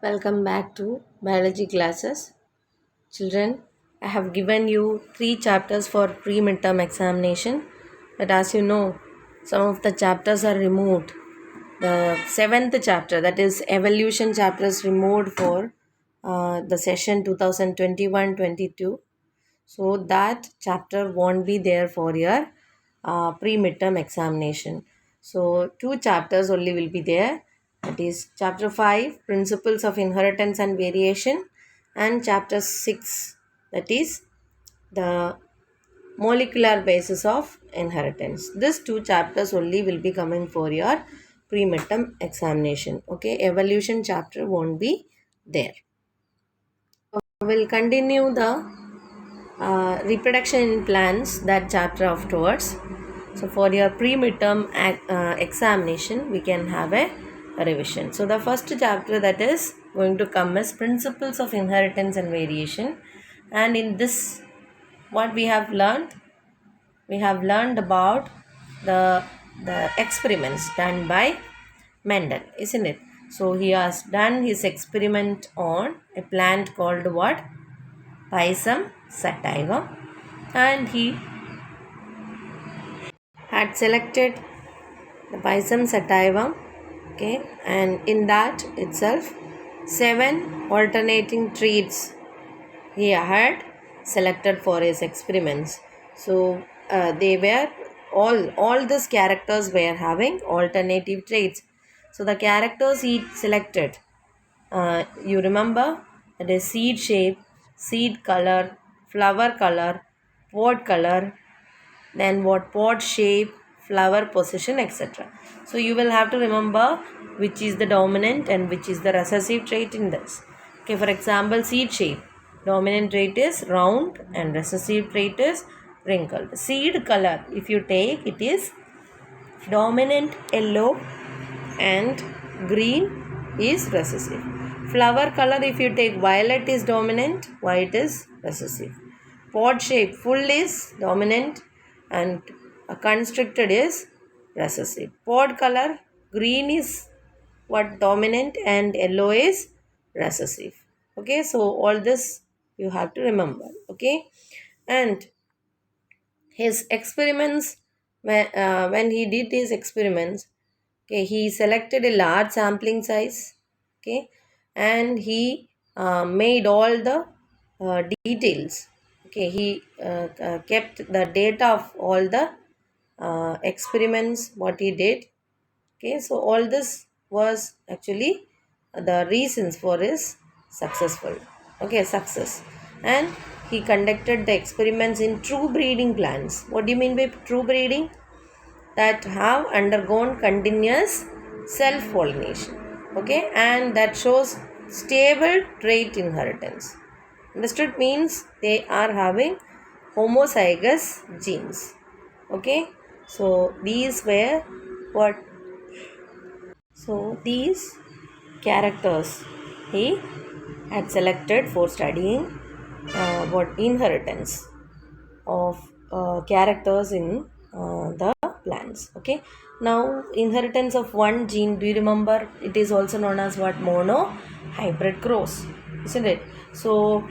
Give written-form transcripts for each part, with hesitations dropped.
Welcome back to biology classes. Children, I have given you 3 chapters for pre-midterm examination, but as you know, some of the chapters are removed. The 7th chapter, that is evolution chapter, is removed for the session 2021-22. So that chapter won't be there for your pre-midterm examination. So 2 chapters only will be there. That is chapter 5, Principles of Inheritance and Variation, and chapter 6, that is the molecular basis of inheritance. These 2 chapters only will be coming for your pre-midterm examination. Okay, evolution chapter won't be there. We'll continue the reproduction in plants, that chapter afterwards. So for your pre-midterm examination, we can have a revision. So the first chapter that is going to come is Principles of Inheritance and Variation. And in this, what we have learned? We have learned about the experiments done by Mendel, isn't it? So he has done his experiment on a plant called what? Pisum sativum, and he had selected the Pisum sativum, okay, and in that itself 7 alternating traits he had selected for his experiments. So they were all these characters were having alternative traits. So the characters he selected, you remember, that is seed shape, seed color, flower color, pod color, then what pod shape, flower position, etc. So you will have to remember which is the dominant and which is the recessive trait in this. Okay, for example, seed shape. Dominant trait is round and recessive trait is wrinkled. Seed color, if you take, it is dominant yellow and green is recessive. Flower color, if you take, violet is dominant, white is recessive. Pod shape, full is dominant and constricted is recessive. Pod color, green is what, dominant, and yellow is recessive. Okay, so all this you have to remember. Okay, and his experiments, when he did his experiments, okay, he selected a large sampling size, okay, and he made all the details. Okay, he kept the data of all the experiments what he did. Okay, so all this was actually the reasons for his success. And he conducted the experiments in true breeding plants. What do you mean by true breeding? That have undergone continuous self pollination, okay, and that shows stable trait inheritance. Understood? Means they are having homozygous genes. Okay, so these were what, so these characters he had selected for studying what inheritance of characters in the plants. Okay, now inheritance of one gene, do you remember, it is also known as what, mono hybrid cross, isn't it? So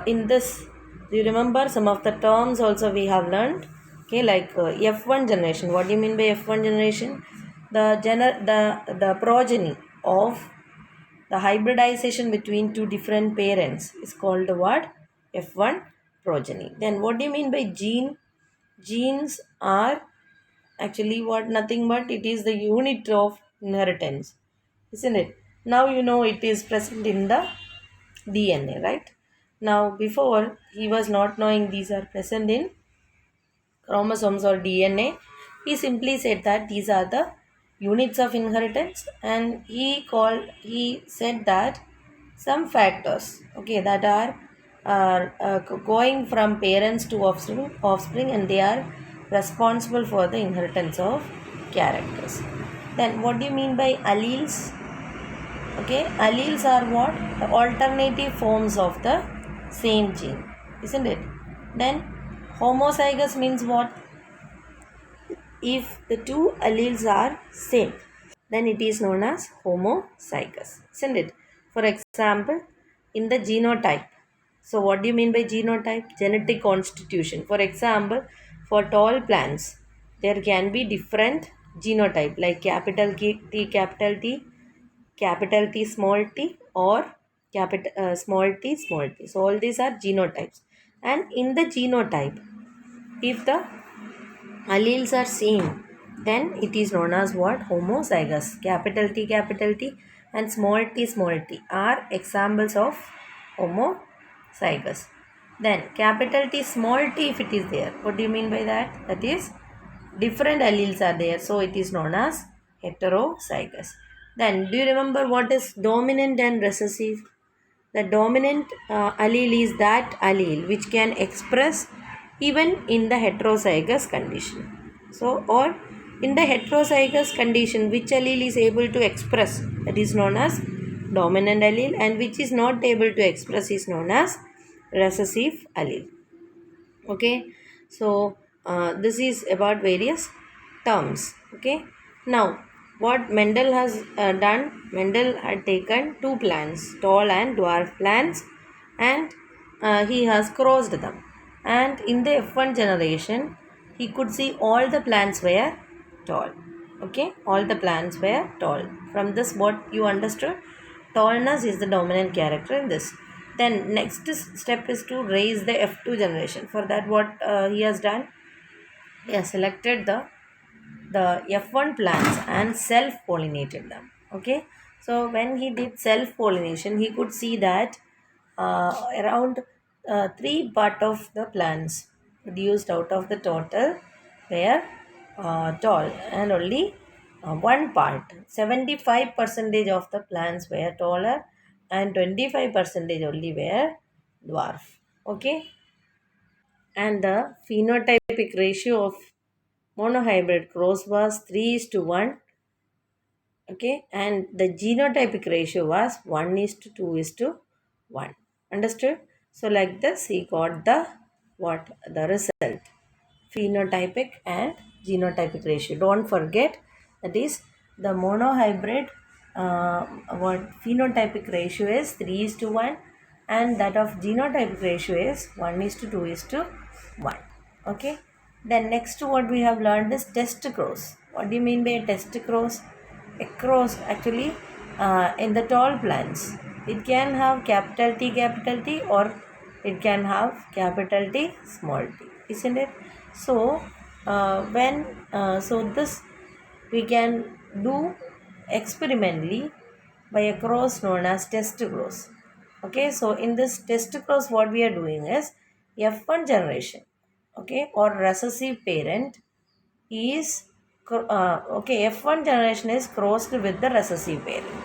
in this, do you remember some of the terms also we have learned? Okay, like F1 generation. What do you mean by F1 generation? The progeny of the hybridization between two different parents is called what? F1 progeny. Then what do you mean by gene? Genes are actually what? Nothing but it is the unit of inheritance, isn't it? Now you know it is present in the DNA, right? Now before he was not knowing these are present in chromosomes or DNA. He simply said that these are the units of inheritance, and he said that some factors, okay, that are going from parents to offspring, and they are responsible for the inheritance of characters. Then what do you mean by alleles? Okay, alleles are what? The alternative forms of the same gene, isn't it? Then homozygous means what? If the two alleles are same, then it is known as homozygous, isn't it? For example, in the genotype. So, what do you mean by genotype? Genetic constitution. For example, for tall plants, there can be different genotype like capital capital T small t, or capital small t small t. So, all these are genotypes. And in the genotype, if the alleles are same, then it is known as what? Homozygous. Capital T and small t are examples of homozygous. Then capital T small t, if it is there, what do you mean by that? That is different alleles are there, so it is known as heterozygous. Then do you remember what is dominant and recessive? The dominant allele is that allele which can express even in the heterozygous condition. So, or in the heterozygous condition, which allele is able to express, that is known as dominant allele, and which is not able to express is known as recessive allele. Okay, so this is about various terms. Okay, now what Mendel has done, Mendel had taken two plants, tall and dwarf plants, and he has crossed them, and in the F1 generation he could see all the plants were tall. Okay, all the plants were tall. From this, what you understood, tallness is the dominant character in this. Then next step is to raise the F2 generation. For that, what he has done, he has selected the F1 plants and self pollinated them. Okay, so when he did self pollination, he could see that around 3 part of the plants produced out of the total were tall, and only one part, 75 percentage of the plants were taller, and 25 percentage only were dwarf. Okay, and the phenotypic ratio of monohybrid cross was 3 is to 1. Okay, and the genotypic ratio was 1 is to 2 is to 1. Understood? So like this he got the what? The result. Phenotypic and genotypic ratio. Don't forget, that is the monohybrid what phenotypic ratio is 3 is to 1, and that of genotypic ratio is 1 is to 2 is to 1. Okay, then next what we have learned is test cross. What do you mean by test cross? A cross actually in the tall plants, it can have capital T or it can have capital T small t, isn't it? So when so this we can do experimentally by a cross known as test cross. Okay, so in this test cross what we are doing is F1 generation, okay, or recessive parent is okay, F1 generation is crossed with the recessive parent.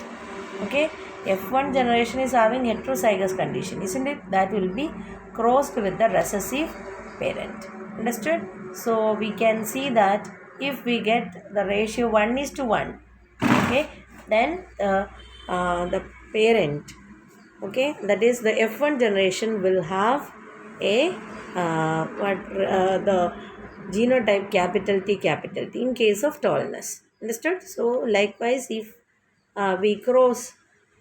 Okay, F1 generation is having heterozygous condition, isn't it? That will be crossed with the recessive parent. Understood? So we can see that if we get the ratio 1 is to 1, okay, then the parent, okay, that is the F1 generation will have a the genotype capital T in case of tallness. Understood? So likewise, if we cross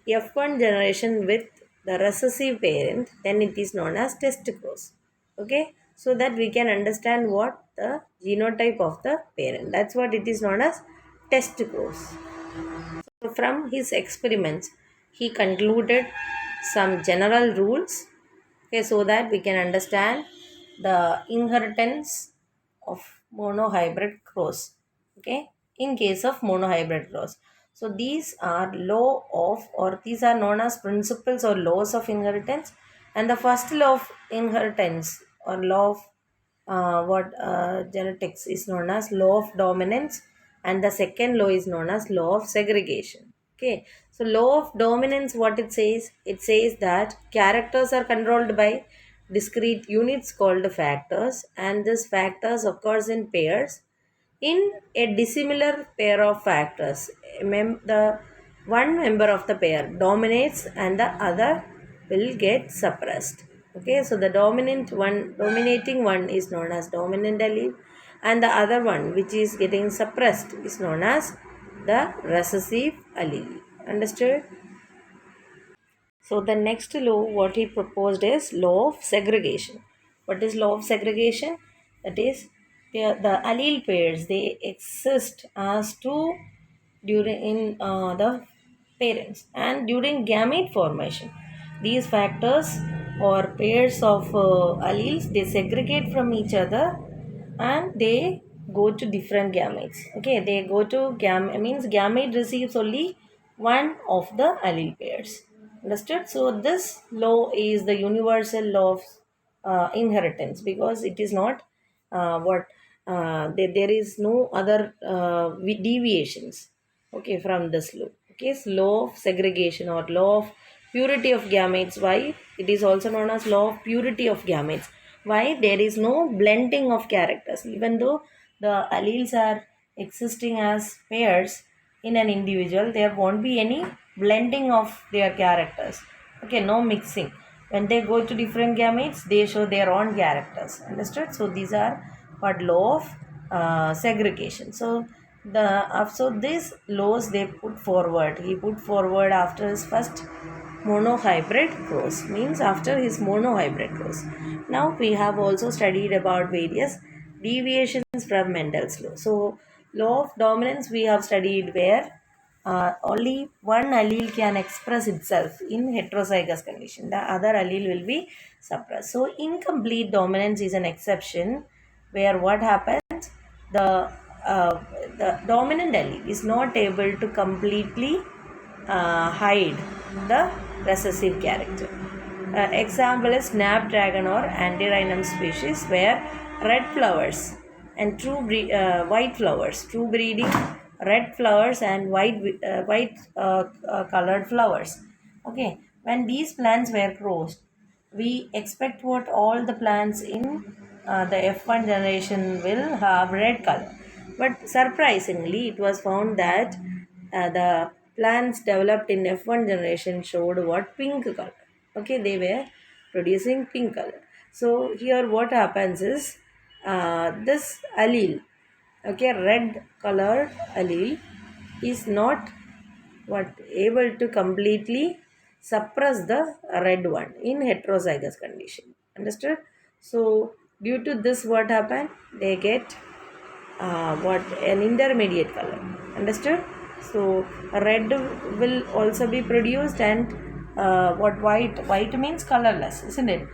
F1 generation with the recessive parent, then it is known as test cross. Okay, so that we can understand what the genotype of the parent. That's what it is known as test cross. So from his experiments, he concluded some general rules, okay, so that we can understand the inheritance of monohybrid cross. Okay, in case of monohybrid cross. So these are law of, or these are known as principles or laws of inheritance. And the first law of inheritance or law of genetics is known as law of dominance, and the second law is known as law of segregation. Okay, so law of dominance, what it says that characters are controlled by discrete units called factors, and this factors occurs in pairs in a dissimilar pair of factors. The one member of the pair dominates and the other will get suppressed. Okay, so the dominating one is known as dominant allele, and the other one which is getting suppressed is known as the recessive allele. Understood? So the next law, what he proposed is law of segregation. What is law of segregation? That is, the allele pairs, they exist as two during in the parents and during gamete formation. These factors or pairs of alleles, they segregate from each other and they go to different gametes. Okay, they go to means gamete receives only one of the allele pairs. Understood? So this law is the universal law of inheritance, because it is not what there is no other deviations, okay, from this law. Okay, so law of segregation or law of purity of gametes. Why it is also known as law of purity of gametes? Why? There is no blending of characters, even though the alleles are existing as pairs in an individual, there won't be any blending of their characters. Okay, no mixing. When they go to different gametes, they show their own characters. Understood? So these are what law of segregation. So these laws they put forward. He put forward after his first monohybrid cross, means after his monohybrid cross. Now we have also studied about various deviations from Mendel's law. So law of dominance we have studied, where only one allele can express itself in heterozygous condition. The other allele will be suppressed. So incomplete dominance is an exception, where what happens, the uh, the dominant allele is not able to completely hide the recessive character. Example is snapdragon or Antirrhinum species, where red flowers and white flowers, true breeding, red flowers and white colored flowers. Okay, when these plants were crossed, we expect what all the plants in the F1 generation will have red color. But surprisingly, it was found that the plants developed in F1 generation showed what pink color. Okay, they were producing pink color. So here what happens is this allele, okay, red colored allele is not what able to completely suppress the red one in heterozygous condition. Understood? So due to this what happened, they get what an intermediate color. Understood? So red will also be produced, and what white means colorless, isn't it?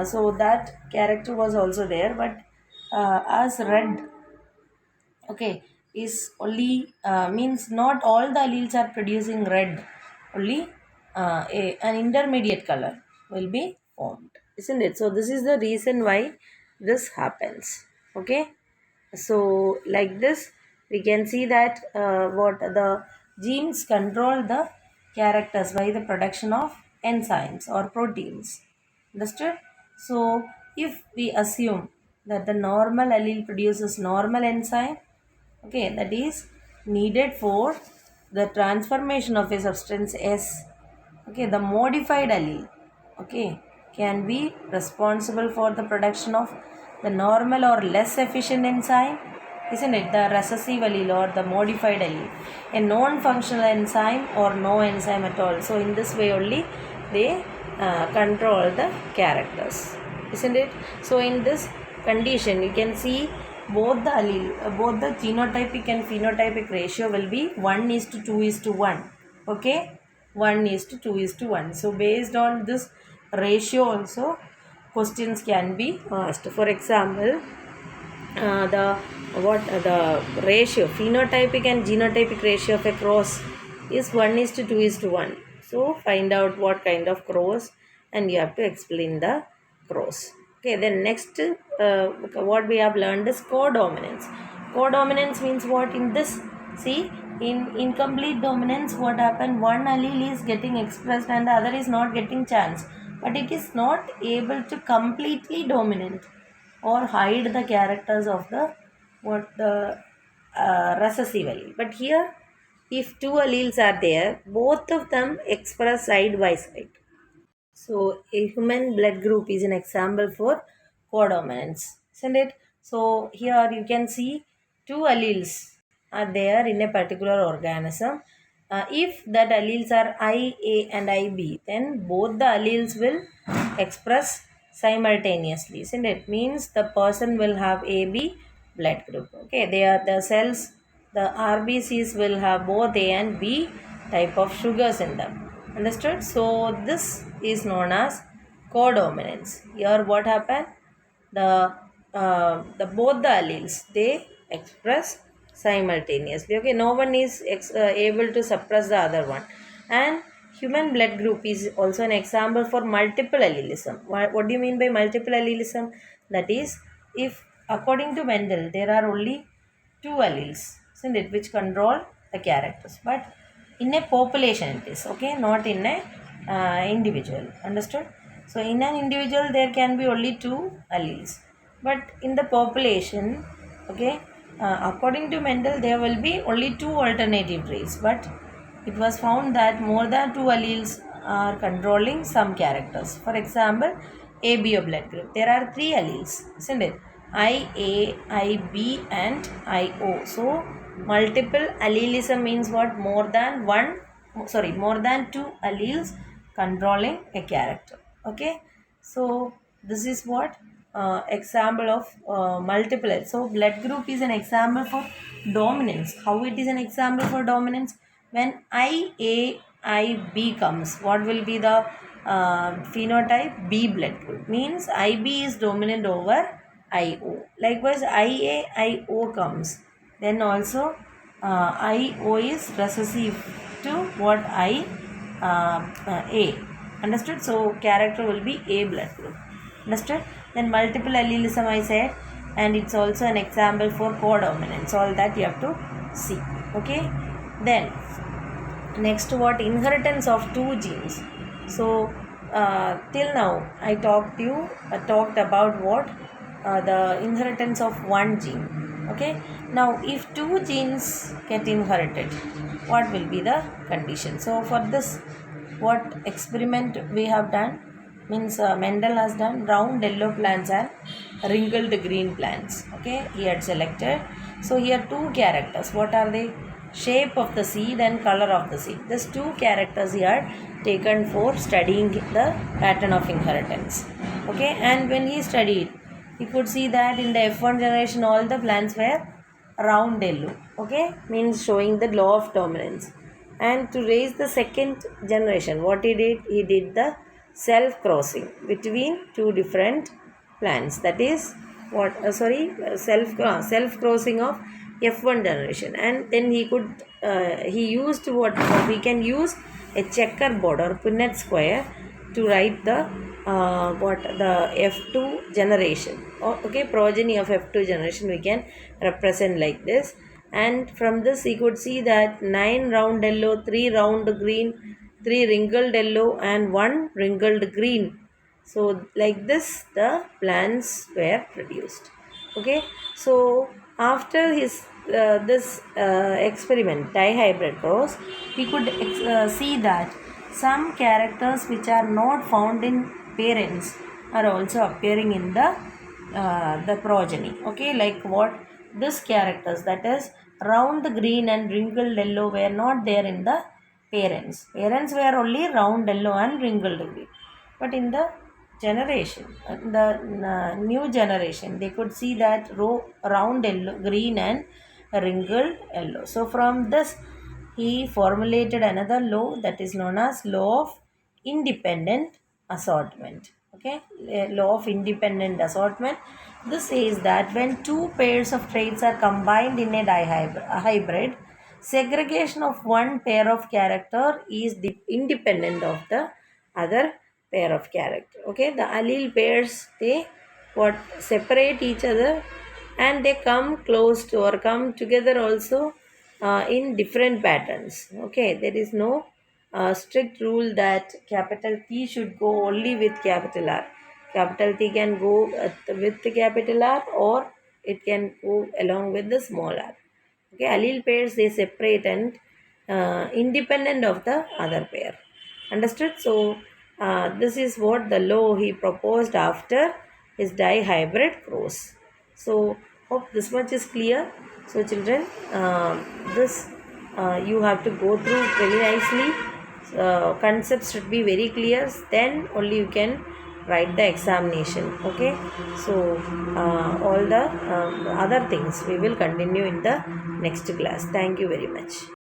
So that character was also there, but as red, okay, is only means not all the alleles are producing red, only an intermediate color will be formed, isn't it? So this is the reason why this happens. Okay, so like this we can see that what the genes control the characters by the production of enzymes or proteins. Understood? So if we assume that the normal allele produces normal enzyme, okay, that is needed for the transformation of a substance S, okay, the modified allele, okay, can be responsible for the production of the normal or less efficient enzyme, isn't it? The recessive allele or the modified allele, a non-functional enzyme or no enzyme at all. So in this way only they control the characters, isn't it? So in this condition you can see both the allele, both the genotypic and phenotypic ratio will be 1 is to 2 is to 1. Okay, 1 is to 2 is to 1. So based on this ratio also questions can be asked. For example, the ratio, phenotypic and genotypic ratio of a cross is 1 is to 2 is to 1. So find out what kind of cross and you have to explain the cross. Okay, then next what we have learned is codominance. Codominance means what? In this, see, in incomplete dominance what happened, one allele is getting expressed and the other is not getting chance, but it is not able to completely dominant or hide the characters of the what the recessive allele. But here, if two alleles are there, both of them express side by side. So a human blood group is an example for codominance, isn't it? So here you can see two alleles are there in a particular organism, if that alleles are I, A and IB, then both the alleles will express simultaneously. Isn't it? Means the person will have AB blood group. Okay, they are the cells, the RBCs will have both A and B type of sugars in them. Understood? So this is known as codominance. Here what happened? The both the alleles they express simultaneously. Okay, no one is able to suppress the other one. And human blood group is also an example for multiple allelism. What do you mean by multiple allelism? That is, if according to Mendel there are only two alleles, isn't it, which control the characters, but in a population it is okay, not in a individual. Understood? So in an individual there can be only two alleles, but in the population, okay, according to Mendel there will be only two alternative traits, but it was found that more than two alleles are controlling some characters. For example, ABO blood group, there are three alleles, isn't it? IA, IB and IO. So multiple allelism means what? More than one, sorry, more than two alleles controlling a character. Okay, so this is what example of multiple. So blood group is an example for dominance. How it is an example for dominance? When IAIB comes, what will be the phenotype? B blood group. Means IB is dominant over IO. Likewise, IAIO comes, then also IO is recessive to what? A. Understood? So character will be A blood group. Understood? Then multiple allelism I said, and it's also an example for codominance. All that you have to see. Okay. Then next, what? Inheritance of two genes. So till now I talked about what? The inheritance of one gene. Okay. Now if two genes get inherited, what will be the condition? So for this, what experiment we have done? Means Mendel has done round yellow plants and wrinkled green plants. Okay, he had selected. So here two characters. What are they? Shape of the seed and color of the seed. These two characters he had taken for studying the pattern of inheritance. Okay, and when he studied, he could see that in the F1 generation all the plants were round yellow. Okay, means showing the law of dominance. And to raise the second generation, what he did the self crossing between two different plants. That is what? Self crossing of F1 generation. And then he used what we can use a checkerboard or Punnett square to write the the F2 generation. Okay, progeny of F2 generation we can represent like this. And from this he could see that 9 round yellow, 3 round green, 3 wrinkled yellow and 1 wrinkled green. So like this the plants were produced. Okay, so after his this experiment dihybrid cross, we could see that some characters which are not found in parents are also appearing in the progeny. Okay, like what? This characters, that is round green and wrinkled yellow, were not there in the parents. Parents were only round yellow and wrinkled green, but in the generation, the new generation, they could see that round yellow, green and wrinkled yellow. So from this he formulated another law, that is known as law of independent assortment. Okay, law of independent assortment. This says that when two pairs of traits are combined in a hybrid, segregation of one pair of character is independent of the other pair of character. Okay, the allele pairs, they what separate each other, and they come close to or come together also in different patterns. Okay, there is no strict rule that capital T should go only with capital R. Capital T can go with the capital R, or it can go along with the small r. Okay, allele pairs, they separate and independent of the other pair. Understood? So this is what the law he proposed after his dihybrid cross. So hope this much is clear. So children, this you have to go through very nicely. Concepts should be very clear, then only you can write the examination. Okay, so all the other things we will continue in the next class. Thank you very much.